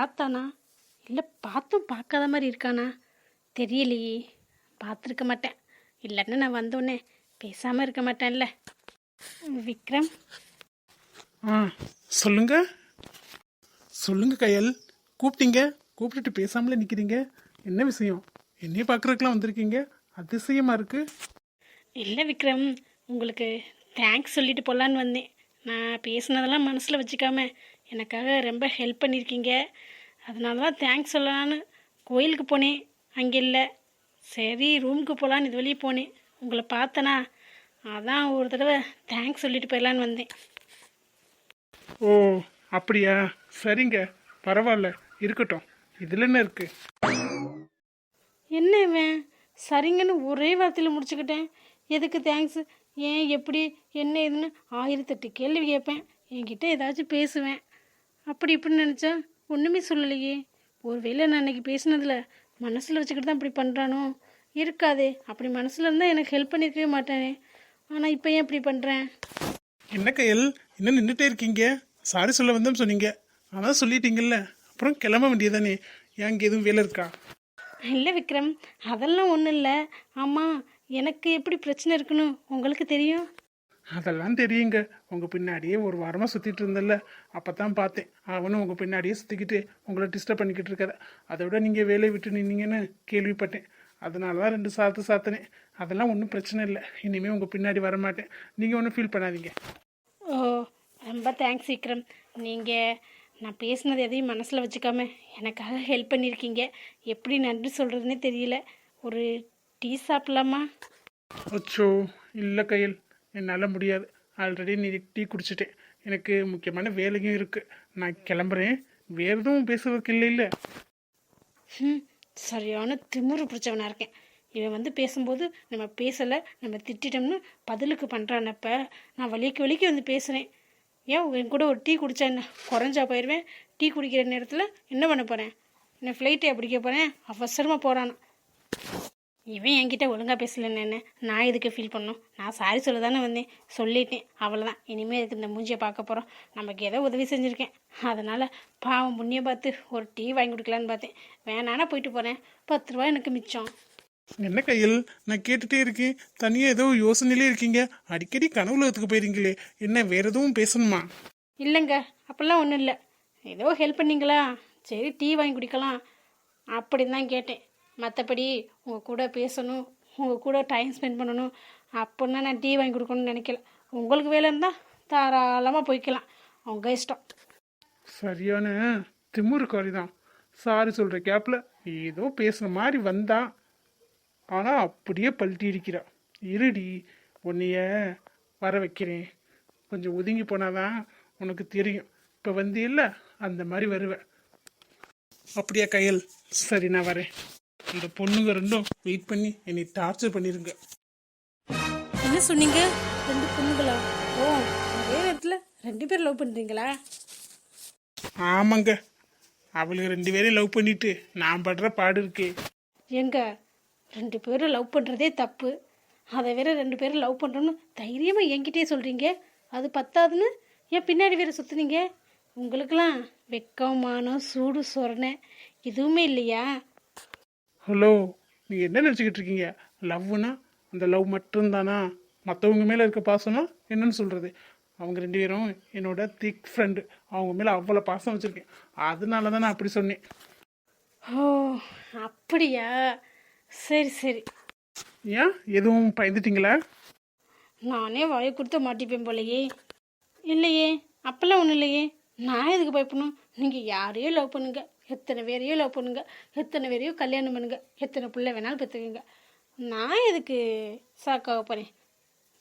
பார்த்தானா இல்லை பார்த்தும் பார்க்காத மாதிரி இருக்கானா தெரியலையே. பார்த்துருக்க மாட்டேன். இல்லைன்னா நான் வந்தோடனே பேசாமல் இருக்க மாட்டேன்ல. விக்ரம். ஆ சொல்லுங்க சொல்லுங்க கயல். கூப்பிட்டுட்டு பேசாமலே நிற்கிறீங்க. என்ன விஷயம்? என்னைய பார்க்குறதுக்கெலாம் வந்திருக்கீங்க, அதிசயமாக இருக்கு. இல்லை விக்ரம், உங்களுக்கு தேங்க்ஸ் சொல்லிட்டு போகலான்னு வந்தேன். நான் பேசுனதெல்லாம் மனசில் வச்சுக்காம எனக்காக ரொம்ப ஹெல்ப் பண்ணியிருக்கீங்க. அதனால தான் தேங்க்ஸ் சொல்லலான்னு கோயிலுக்கு போனேன். அங்கே இல்லை, சரி ரூமுக்கு போகலான்னு இது வழியே போனேன். உங்களை பார்த்தனா, அதான் ஒரு தடவை தேங்க்ஸ் சொல்லிட்டு போயிடலான்னு வந்தேன். ஓ அப்படியா, சரிங்க, பரவாயில்ல, இருக்கட்டும். இதில் என்ன இருக்கு? என்ன இவன் சரிங்கன்னு ஒரே வார்த்தையில் முடிச்சுக்கிட்டேன். எதுக்கு தேங்க்ஸ், ஏன், எப்படி, என்ன ஏதுன்னு 1008 கேள்வி கேட்பேன். என்கிட்ட ஏதாச்சும் பேசுவேன். அப்படி இப்படின்னு நினச்சா ஒன்றுமே சொல்லலையே. ஒருவேளை நான் அன்றைக்கி பேசினதில் மனசில் வச்சுக்கிட்டு தான் இப்படி பண்ணுறானோ? இருக்காதே, அப்படி மனசில் இருந்தால் எனக்கு ஹெல்ப் பண்ணியிருக்கவே மாட்டானே. ஆனால் இப்போ ஏன் இப்படி பண்ணுறேன்? என்ன கயல், என்ன நின்றுட்டே இருக்கீங்க? சாரி சொல்ல வந்தோம் சொன்னீங்க, அதான் சொல்லிட்டீங்கல்ல, அப்புறம் கிளம்ப வேண்டியதானே. ஏன் இங்கே எதுவும் வேலை இருக்கா? இல்லை விக்ரம், அதெல்லாம் ஒன்றும் இல்லை. ஆமாம், எனக்கு எப்படி பிரச்சனை இருக்குன்னு உங்களுக்கு தெரியும்? அதெல்லாம் தெரியுங்க. உங்கள் பின்னாடியே ஒரு வாரமாக சுற்றிட்டு இருந்தல, அப்போ தான் பார்த்தேன். அவனும் உங்கள் பின்னாடியே சுற்றிக்கிட்டு உங்களை டிஸ்டர்ப் பண்ணிக்கிட்டு இருக்காத. அதை விட நீங்கள் வேலையை விட்டு நின்னீங்கன்னு கேள்விப்பட்டேன். அதனால தான் 2 சாத்தினேன். அதெல்லாம் ஒன்றும் பிரச்சனை இல்லை. இனிமேல் உங்கள் பின்னாடி வரமாட்டேன். நீங்கள் ஒன்றும் ஃபீல் பண்ணாதீங்க. ஓ, ரொம்ப தேங்க்ஸ் விக்ரம். நீங்கள் நான் பேசினது எதையும் மனசில் வச்சுக்காம எனக்காக ஹெல்ப் பண்ணியிருக்கீங்க. எப்படி நன்றி சொல்கிறதுனே தெரியல. ஒரு டீ சாப்பிட்லாமா? அச்சோ இல்லை கயல், என்னால் முடியாது. ஆல்ரெடி நீ டீ குடிச்சிட்டேன். எனக்கு முக்கியமான வேலையும் இருக்குது. நான் கிளம்புறேன். வேறு எதுவும் பேசுறதுக்கு இல்லை இல்லை? சரியான திமிரு பிடிச்சவனாக இருக்கேன். இவன் வந்து பேசும்போது நம்ம பேசலை, நம்ம திட்டோம்னு பதிலுக்கு பண்ணுறானப்ப நான் வலிக்கு வந்து பேசுகிறேன். ஏன் என் கூட ஒரு டீ குடித்தா என்ன குறைஞ்சா போயிடுவேன்? டீ குடிக்கிற நேரத்தில் என்ன பண்ண போகிறேன்? என்ன ஃப்ளைட்டை பிடிக்க போகிறேன்? அவசரமாக போகிறானா. இவன் என்கிட்ட ஒழுங்காக பேசலன்னு என்ன நான் எதுக்கு ஃபீல் பண்ணோம்? நான் சாரி சொல்ல தானே வந்தேன், சொல்லிட்டேன், அவ்வளோதான். இனிமேல் இதுக்கு இந்த மூஞ்சியை பார்க்க போகிறோம். நமக்கு ஏதோ உதவி செஞ்சுருக்கேன், அதனால் பாவம் புண்ணியம் பார்த்து ஒரு டீ வாங்கி கொடுக்கலான்னு பார்த்தேன். வேணானா போயிட்டு போகிறேன். 10 ரூபா எனக்கு மிச்சம். என்ன கையில், நான் கேட்டுகிட்டே இருக்கேன். தனியாக ஏதோ யோசனையிலே இருக்கீங்க. அடிக்கடி கனவுலகத்துக்கு போயிருங்களே, என்ன வேறு எதுவும் பேசணுமா? இல்லைங்க, அப்படிலாம் ஒன்றும் இல்லை. ஏதோ ஹெல்ப் பண்ணிங்களா, சரி டீ வாங்கி குடிக்கலாம் அப்படின்னு தான் கேட்டேன். மற்றபடி உங்கள் கூட பேசணும், உங்கள் கூட டைம் ஸ்பெண்ட் பண்ணணும் அப்படின்னா நான் டீ வாங்கி கொடுக்கணும்னு நினைக்கல. உங்களுக்கு வேலை இருந்தால் தாராளமாக போய்க்கலாம், உங்கள் இஷ்டம். சரியான திமுருக்காரி தான். சாரி சொல்கிற கேப்பில் ஏதோ பேசுகிற மாதிரி வந்தான், ஆனால் அப்படியே பல்ட்டி அடிக்கிறா. இருடி, உன்னைய வர வைக்கிறேன். கொஞ்சம் ஒதுங்கி போனாதான் உனக்கு தெரியும். இப்போ வந்து இல்லை அந்த மாதிரி வருவேன். அப்படியா கையல்? சரி, நான் வரேன். இந்த பொண்ணுங்க ரெண்டும் வெயிட் பண்ணி என்னை டார்ச்சர் பண்ணிருங்க. என்ன சொன்னீங்க? 2 பொண்ணுங்களா? ஓ, அதே நேரத்தில் 2 பேர் லவ் பண்ணுறீங்களா? ஆமாங்க, அவளுக்கு 2 பேரையும் லவ் பண்ணிட்டு நான் படுற பாடு இருக்கே. எங்க 2 பேரும் லவ் பண்ணுறதே தப்பு, அதை வேற 2 பேரும் லவ் பண்ணுறோன்னு தைரியமாக என்கிட்டே சொல்கிறீங்க. அது பத்தாதுன்னு ஏன் பின்னாடி வேற சுற்றுனீங்க? உங்களுக்கெல்லாம் வெக்கம், மானம், சூடு, சொரணை எதுவுமே இல்லையா? ஹலோ, நீங்கள் என்ன நினச்சிக்கிட்டு இருக்கீங்க? லவ்னா அந்த லவ் மட்டும்தானா? மற்றவங்க மேலே இருக்க பாசம்னா என்னன்னு சொல்கிறது? அவங்க 2 பேரும் என்னோட திக் ஃப்ரெண்டு. அவங்க மேலே அவ்வளோ பாசம் வச்சுருக்கேன். அதனால தான் நான் அப்படி சொன்னேன். ஓ அப்படியா, சரி சரி. ஏன் எதுவும் பயந்துட்டீங்களா? நானே வாயை கொடுத்து மாட்டிப்பேன் போலையே. இல்லையே, அப்போல்லாம் ஒன்றும் இல்லையே. நான் எதுக்கு பயப்படணும்? நீங்கள் யாரையோ லவ் பண்ணுங்க, எத்தனை பேரையோ லவ் பண்ணுங்க, எத்தனை பேரையோ கல்யாணம் பண்ணுங்க, எத்தனை பிள்ளை வேணாலும் பெற்றுக்குங்க. நான் எதுக்கு சாக்காக போகிறேன்?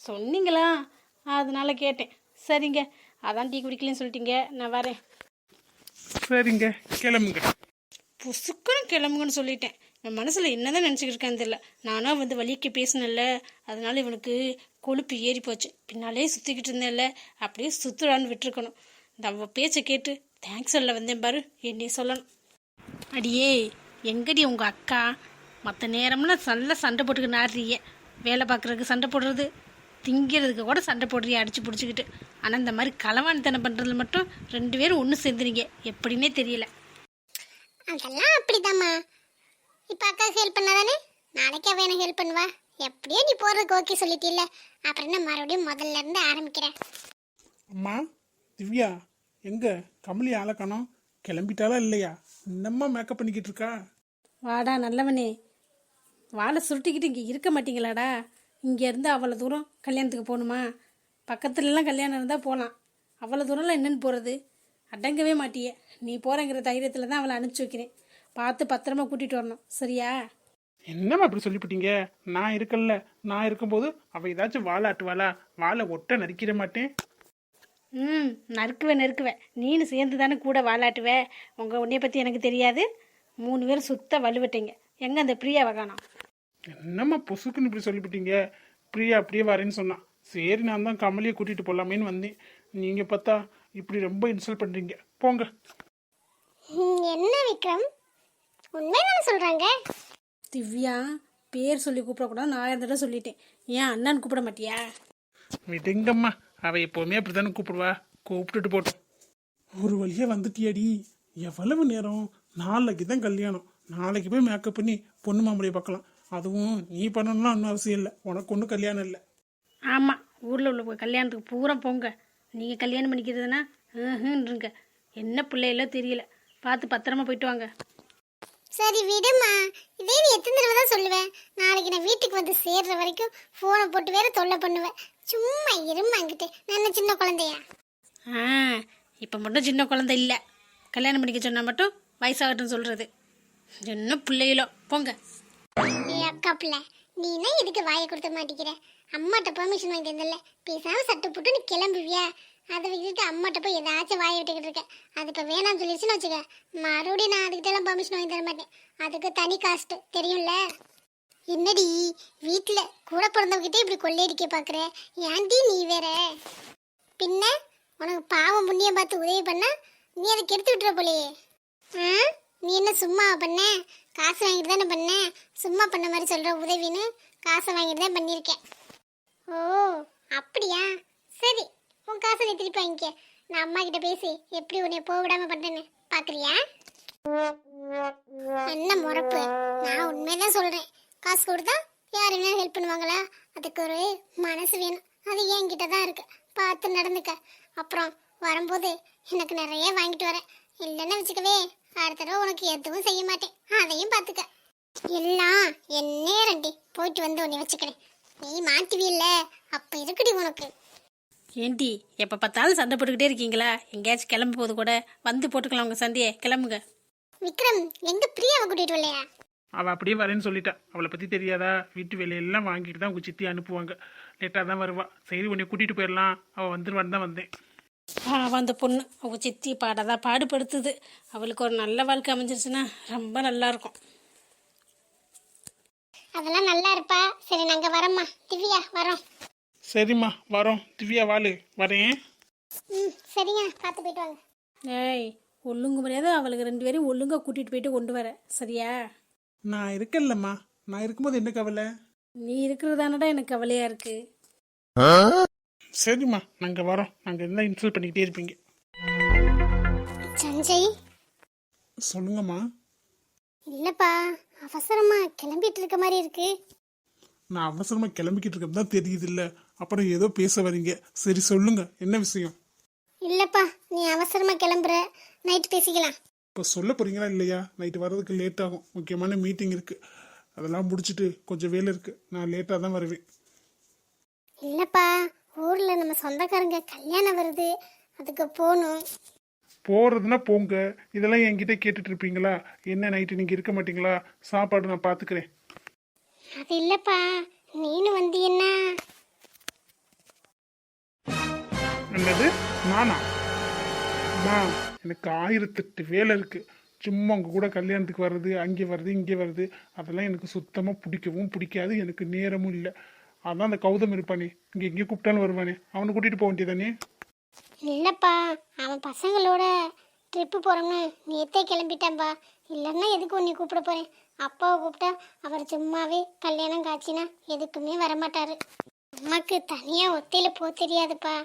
சொன்னீங்களா, அதனால கேட்டேன். சரிங்க, அதான் டீ குடிக்கலன்னு சொல்லிட்டீங்க, நான் வரேன். சரிங்க, கிளம்புங்க. புசுக்குன்னு கிளம்புங்கன்னு சொல்லிட்டேன். என் மனசில் என்ன தான் நினச்சிக்கிட்டு இருக்கான்னு தெரியல. நானும் வந்து வலிக்கு பேசினேன்ல, அதனால இவனுக்கு கொழுப்பு ஏறி போச்சு. பின்னாலே சுற்றிக்கிட்டு இருந்தேன்ல, அப்படியே சுற்றுலான்னு விட்டுருக்கணும். இந்த அவள் பேச்சை கேட்டு தேங்க்ஸ் சொல்ல வந்தேன் பாரு, என்னைய சொல்லணும். அடியே, எங்கடி உங்கள் அக்கா? மற்ற நேரம்லாம் நல்லா சண்டை போட்டுக்கிட்டு ஆடுறிய. வேலை பார்க்குறதுக்கு சண்டை போடுறது, திங்கிறதுக்கு கூட சண்டை போடுறிய அடித்து பிடிச்சிக்கிட்டு. ஆனால் இந்த மாதிரி களவாணித்தனம் பண்ணுறதுல மட்டும் 2 பேரும் ஒன்று சேர்ந்துறீங்க, எப்படின்னே தெரியல. அதெல்லாம் அப்படிதாம்மா. இப்போ அக்காவுக்கு ஹெல்ப் பண்ணாதானே நாளைக்கு அவ எனக்கு ஹெல்ப் பண்ணுவா. எப்படியோ நீ போறதுக்கு ஓகே சொல்லிட்டில்ல, அப்புறம் என்ன மறுபடியும் முதல்ல இருந்து ஆரம்பிக்கிறேன். அம்மா திவ்யா எங்க கமலி ஆளை காணோம், கிளம்பிட்டாலா இல்லையா? இன்னம்மா மேக்கப் பண்ணிக்கிட்டு இருக்கா? வாடா நல்லவனே, வாழை சுருட்டிக்கிட்டு இங்கே இருக்க மாட்டீங்களாடா? இங்கேருந்து அவ்வளோ தூரம் கல்யாணத்துக்கு போகணுமா? பக்கத்துலலாம் கல்யாணம் இருந்தால் போகலாம், அவ்வளோ தூரம்லாம் என்னென்னு போகிறது? அடங்கவே மாட்டியே. நீ போகிறங்கிற தைரியத்தில் தான் அவளை அனுப்பிச்சி வைக்கிறேன். பார்த்து பத்திரமா கூட்டிகிட்டு வரணும், சரியா? என்னம்மா அப்படி சொல்லிவிட்டீங்க? நான் இருக்கல்ல, நான் இருக்கும்போது அவள் ஏதாச்சும் வாழை ஆட்டுவாளா? வாழை ஒட்ட நறுக்கிட மாட்டேன். நறுக்குவேன். நீனு சேர்ந்து தானே கூட வாலாட்டுவ. உங்கள் உன்னைய பற்றி எனக்கு தெரியாது. 3 பேரும் சுத்த வலுவட்டீங்க. எங்கே அந்த பிரியாவை காணோம்? என்னம்மா பொசுக்குன்னு இப்படி சொல்லிவிட்டீங்க? பிரியா அப்படியே வரேன்னு சொன்னான். சரி நான் தான் கமலியை கூட்டிகிட்டு போகலாமேன்னு வந்தேன். நீங்கள் பார்த்தா இப்படி ரொம்ப இன்சல்ட் பண்ணுறீங்க, போங்க. என்ன விக்ரம், உண்மைதானே சொல்றாங்க? திவ்யா பேர் சொல்லி கூப்பிடக்கூடாது, நான் 1000 தடவை சொல்லிட்டேன். ஏன் அண்ணன் கூப்பிட மாட்டியா? விடுங்கம்மா, அவள் எப்போவுமே அப்படி தானே கூப்பிடுவா. கூப்பிட்டுட்டு போட்டோம். ஒரு வழியாக வந்துட்டியாடி. எவ்வளவு நேரம்? நாளைக்கு தான் கல்யாணம். நாளைக்கு போய் மேக்கப் பண்ணி பொண்ணு மாப்பிளையை பார்க்கலாம். அதுவும் நீ பண்ணணும்லாம் ஒன்றும் அவசியம் இல்லை, உனக்கு ஒன்றும் கல்யாணம் இல்லை. ஆமாம், ஊரில் உள்ள கல்யாணத்துக்கு பூரா போங்க. நீங்கள் கல்யாணம் பண்ணிக்கிறதுனா இருங்க. என்ன பிள்ளையெல்லாம் தெரியல. பார்த்து பத்திரமா போயிட்டு வாங்க. சரி விடுமா, இதே நீ எத்தனை தடவை தான் சொல்லுவேன். நாளைக்கு நான் வீட்டுக்கு வந்து சேர்ற வரைக்கும் ஃபோனை போட்டு வேற தொல்லை பண்ணுவேன். சும்மா இருமாங்கிட்டு. நான் சின்ன குழந்தையா? இப்போ மட்டும் சின்ன குழந்தை இல்லை. கல்யாணம் பண்ணிக்க சொன்னால் மட்டும் வயசாகட்டும் சொல்கிறது. என்ன பிள்ளைகளோ, போங்க. அக்கா பிள்ளை, நீனா எதுக்கு வாயை கொடுத்த மாட்டேங்கிற? அம்மாட்ட பெர்மிஷன் வாங்கி தந்தல, பேசாம சட்டை போட்டு நீ கிளம்புவியா? அதை விட்டுட்டு அம்மாட்ட போய் ஏதாச்சும் வாயை விட்டுக்கிட்டு இருக்க. அது இப்போ வேணாம்னு சொல்லிடுச்சுன்னு வச்சுக்க, மறுபடியும் நான் அதுக்கிட்ட எல்லாம் பெர்மிஷன் வாங்கி தர மாட்டேன். அதுக்கு தனி காஸ்ட் தெரியும்ல. என்னடி வீட்டில் கூட பிறந்தவங்கிட்டே இப்படி கொள்ளையடிக்க பார்க்குற? ஏன்டி நீ வேற? பின்ன உனக்கு பாவம் புண்ணியம் பார்த்து உதவி பண்ணா நீ அதை கெடுத்து விட்டுற போலையே. நீ என்ன சும்மா பண்ண? காசு வாங்கிட்டு தானே பண்ண. சும்மா பண்ண மாதிரி சொல்கிற உதவின்னு காசை வாங்கிட்டு தான் பண்ணியிருக்கேன். ஓ அப்படியா? சரி, உன் காசை நீ திருப்பி வாங்கிக்க. நான் அம்மா கிட்ட பேசி எப்படி உன்னை போக விடாம பண்றேன்னு பாக்குறியா? என்ன முறப்பு? நான் உண்மைதான் சொல்றேன். காசு கொடுத்தா யாருமே ஹெல்ப் பண்ணுவாங்களா? அதுக்கு ஒரு மனசு வேணும். அது என்கிட்ட தான் இருக்கு. பார்த்து நடந்துக்க. அப்புறம் வரும்போது எனக்கு நிறைய வாங்கிட்டு வரேன். இல்லைன்னு வச்சுக்கவே, அடுத்த தடவை உனக்கு எதுவும் செய்ய மாட்டேன். அதையும் பார்த்துக்க. எல்லாம் என் நேரண்டி. போயிட்டு வந்து உன்னை வச்சுக்கிறேன். நீ மாட்டுவில்ல, அப்ப இருக்குடி உனக்கு. ஏண்டி எப்போ பார்த்தாலும் சண்டை போட்டுக்கிட்டே இருக்கீங்களா? எங்கேயாச்சும் கிளம்பு போது கூட வந்து போட்டுக்கலாம் உங்கள் சண்டையை. கிளம்புங்க. விக்ரம், எங்க பிரியாவை கூட்டிட்டு வரலையா? அவள் அப்படியே வரேன்னு சொல்லிட்டா. அவளை பற்றி தெரியாதா? வீட்டு வேலையெல்லாம் வாங்கிட்டு தான் உங்கள் சித்தி அனுப்புவாங்க. லேட்டாக தான் வருவா. சரி உன்னை கூட்டிகிட்டு போயிடலாம், அவள் வந்துருவான்னு தான் வந்தேன். அந்த பொண்ணு அவங்க சித்தி பாடாதான் பாடுபடுத்துது. அவளுக்கு ஒரு நல்ல வாழ்க்கை அமைஞ்சிருச்சுன்னா ரொம்ப நல்லா இருக்கும். அதெல்லாம் நல்லா இருப்பா. சரி நாங்க வரோம்மா. திவ்யா வரோம். சரிம்மா வரோம். திவ்யா வாழு, வரேன். சரிங்க, பார்த்து போயிட்டு வாங்க. ஏய், ஒழுங்கு முடியாது. அவளுக்கு 2 பேரையும் ஒழுங்காக கூட்டிகிட்டு போயிட்டு கொண்டு வர, சரியா? நான் இருக்கேன்லம்மா. நான் இருக்கும்போது என்ன கவலை? நீ இருக்கிறதானடா எனக்கு கவலையாக இருக்கு. சரிம்மா, நாங்கள் வரோம். நாங்கள் இருந்தால் இன்சல்ட் பண்ணிக்கிட்டே இருப்பீங்க. சஞ்சய். சொல்லுங்கம்மா. இல்லப்பா, அவசரமா கிளம்பிட்டு இருக்க மாதிரி இருக்கு. நான் அவசரமாக கிளம்பிக்கிட்டு இருக்கேன் தான் தெரியுது இல்லை? அப்புறம் ஏதோ பேச வரீங்க. சரி சொல்லுங்க, என்ன விஷயம்? இல்லப்பா, நீ அவசரமா கிளம்புற. நைட் பேசிக்கலாம். இப்போ சொல்ல போறீங்களா இல்லையா? நைட்டு வர்றதுக்கு லேட் ஆகும். முக்கியமான மீட்டிங் இருக்குது, அதெல்லாம் முடிச்சுட்டு கொஞ்சம் வேலை இருக்குது. நான் லேட்டாக தான் வருவேன். இல்லப்பா, ஊர்ல நம்ம சொந்தக்காரங்க கல்யாணம் வருது, அதுக்கு போகணும். போகிறதுனா போங்க. இதெல்லாம் என்கிட்ட கேட்டுட்டு இருப்பீங்களா? என்ன நைட்டு நீங்கள் இருக்க மாட்டீங்களா? சாப்பாடு நான் பார்த்துக்கிறேன். அது இல்லப்பா, நீனு வந்தீன்னா. என்னது நானா? அம்மா, எனக்கு 1008 வேலை இருக்குது. சும்மா உங்கள் கூட கல்யாணத்துக்கு வர்றது, அங்கே வர்றது, இங்கே வர்றது, அதெல்லாம் எனக்கு சுத்தமாக பிடிக்கவும் பிடிக்காது. எனக்கு நேரமும் இல்லை. அதான் அந்த கௌதம் இருப்பானே, இங்கே எங்கேயும் கூப்பிட்டாலும் வருவானே, அவனை கூட்டிகிட்டு போக வேண்டியதானே? இல்லப்பா, அவன் பசங்களோட ட்ரிப்பு போகிறோம்னு நேற்றே கிளம்பிட்டான்பா. இல்லைன்னா எதுக்கு உன்னை கூப்பிட போகிறேன்? அப்பாவை கூப்பிட்டா அவர் சும்மாவே கல்யாணம் காட்சினா எதுக்குமே வரமாட்டாரு. அம்மாக்கு தனியாக ஒத்தையில் போக தெரியாதுப்பா.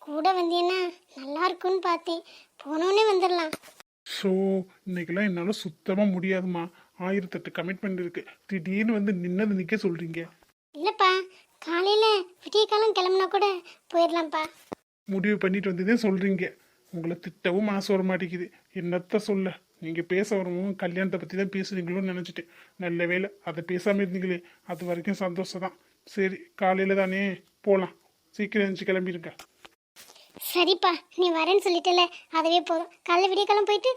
கூட வந்தீங்கன்னா நல்லா இருக்குன்னு பார்த்தேன். போனோடனே வந்துடலாம். ஸோ இன்னைக்கெல்லாம் என்னால் சுத்தமாக முடியாதுமா. 1008 கமிட்மெண்ட் இருக்கு. திடீர்னு வந்து நின்னது நிற்க சொல்றீங்க. இல்லப்பா, காலையில விடிய காலம் கிளம்புனா கூட போயிடலாம்ப்பா. முடிவு பண்ணிட்டு வந்ததே சொல்றீங்க. உங்களை திட்டவும் மனசு வர மாட்டேங்குது. என்னத்த சொல்ல, நீங்க பேச வரவும் கல்யாணத்தை பத்தி தான் பேசுறீங்களோன்னு நினைச்சிட்டேன். நல்ல வேளை அதை பேசாம இருந்தீங்களே, அது வரைக்கும் சந்தோஷம் தான். சரி, காலையில தானே போலாம். சீக்கிரம் எழுந்துச்சு கிளம்பிருங்க. சரிப்பா, நீ வரேன்னு சொல்லிட்டல, அதுவே போதும். காலைல விடிய காலம் போயிட்டு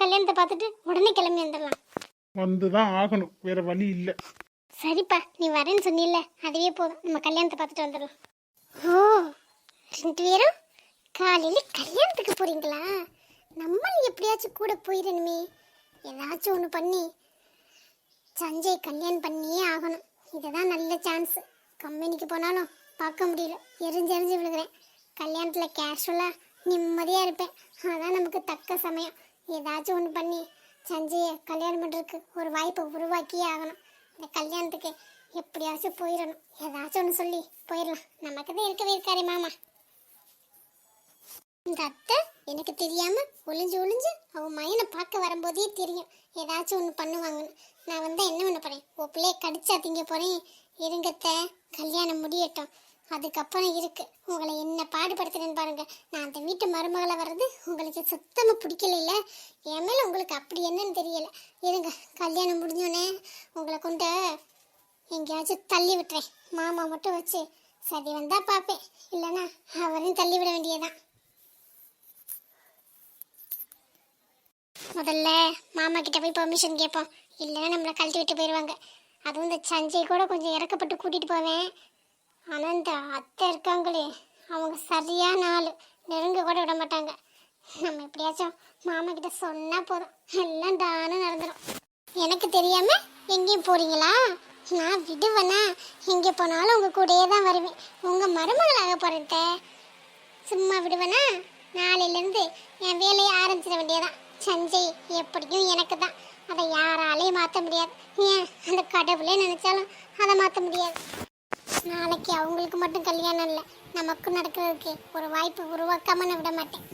கல்யாணத்தை பார்த்துட்டு உடனே கிளம்பி வந்துடலாம். வந்துதான் ஆகணும், வேற வழி இல்லை. சரிப்பா, நீ வரேன்னு சொன்னில்ல, அதுவே போதும். நம்ம கல்யாணத்தை பார்த்துட்டு வந்துடலாம். ஓ, 2 பேரும் காலையில கல்யாணத்துக்கு போறீங்களா? நம்மளும் எப்படியாச்சும் கூட போயிடணுமே. ஏதாச்சும் ஒன்று பண்ணி சஞ்சய் கல்யாணம் பண்ணியே ஆகணும். இதுதான் நல்ல சான்ஸ். கம்பெனிக்கு போனாலும் பார்க்க முடியல, எரிஞ்சு விழுகிறேன். கல்யாணத்தில் கேஷுவலாக நிம்மதியாக இருப்பேன். அதான் நமக்கு தக்க சமயம். ஏதாச்சும் ஒன்று பண்ணி சஞ்சயை கல்யாணம் பண்ணுறதுக்கு ஒரு வாய்ப்பை உருவாக்கியே ஆகணும். இந்த கல்யாணத்துக்கு எப்படியாச்சும் போயிடணும். ஏதாச்சும் ஒன்று சொல்லி போயிடலாம். நமக்கு தான் இருக்கவே இருக்காரே மாமா. இந்த அத்தை எனக்கு தெரியாம ஒளிஞ்சு அவன் மையனை பார்க்க வரும்போதே தெரியும் ஏதாச்சும் ஒன்று பண்ணுவாங்கன்னு. நான் வந்தா என்ன பண்ண போறேன்? ஓ பிள்ளைய கடிச்சா திங்க போறேன். இருங்கத்த, கல்யாணம் முடியட்டும், அதுக்கப்புறம் இருக்கு. உங்களை என்ன பாடுபடுத்துறேன்னு பாருங்க. நான் அந்த வீட்டு மருமகளை வர்றது உங்களுக்கு சுத்தமா பிடிக்கல இல்ல. என் மேல உங்களுக்கு அப்படி என்னன்னு தெரியல. இருங்க, கல்யாணம் முடிஞ்சோடனே உங்களை கொண்டு எங்கேயாச்சும் தள்ளி விட்டுறேன். மாமா மட்டும் வச்சு சரி வந்தா பார்ப்பேன், இல்லைன்னா அவரையும் தள்ளி விட வேண்டியதான். முதல்ல மாமா கிட்ட போய் பெர்மிஷன் கேட்போம், இல்லைன்னா நம்மளை கழட்டி விட்டு போயிடுவாங்க. அதுவும் இந்த சஞ்சய் கூட கொஞ்சம் இறக்கப்பட்டு கூட்டிட்டு போவேன். ஆனால் இந்த அத்தை இருக்காங்களே, அவங்க சரியான ஆள், நெருங்க கூட விட மாட்டாங்க. நம்ம எப்படியாச்சும் மாமா கிட்ட சொன்னா போதும், எல்லாம் தானே நடந்துடும். எனக்கு தெரியாம எங்கேயும் போறீங்களா? நான் விடுவேனா? எங்கே போனாலும் உங்க கூடயே தான் வருவேன். உங்க மருமகளாக போறேன். சும்மா விடுவேனா? நாளையிலேருந்து என் வேலையை ஆரம்பிச்சிட வேண்டியதான். சஞ்சய் எப்படியும் எனக்கு தான், அதை யாராலையும் மாற்ற முடியாது. ஏன் அந்த கடவுளே நினைச்சாலும் அதை மாற்ற முடியாது. நாளைக்கு அவங்களுக்கு மட்டும் கல்யாணம் இல்லை, நமக்கும் நடக்கிறதுக்கு ஒரு வாய்ப்பு உருவாக்காம நான் விட மாட்டேன்.